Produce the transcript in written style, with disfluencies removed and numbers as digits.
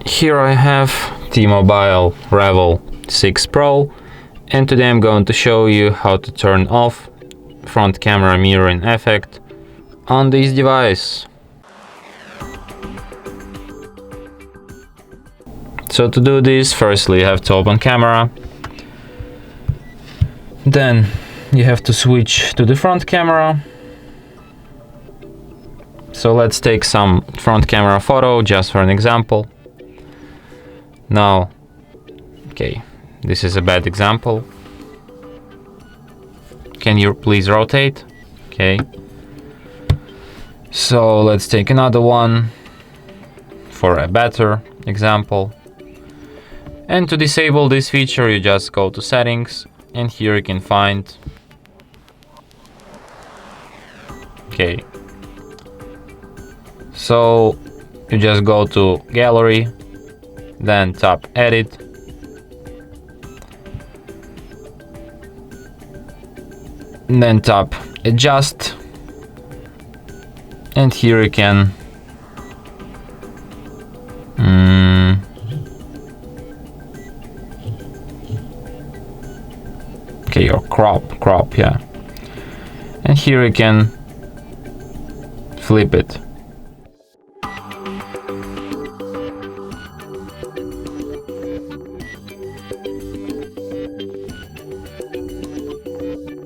Here I have T-MOBILE Revvl 6 Pro, and today I'm going to show you how to turn off front camera mirroring effect on this device. So to do this, firstly you have to open camera, then you have to switch to the front camera. So let's take some front camera photo just for an example. Now, okay, this is a bad example. Can you please rotate? Okay. So let's take another one for a better example. And to disable this feature, you just go to settings, and here you can find, okay. So you just go to gallery, then tap edit, and then tap adjust, and here you can okay, or crop, yeah, and here you can flip it.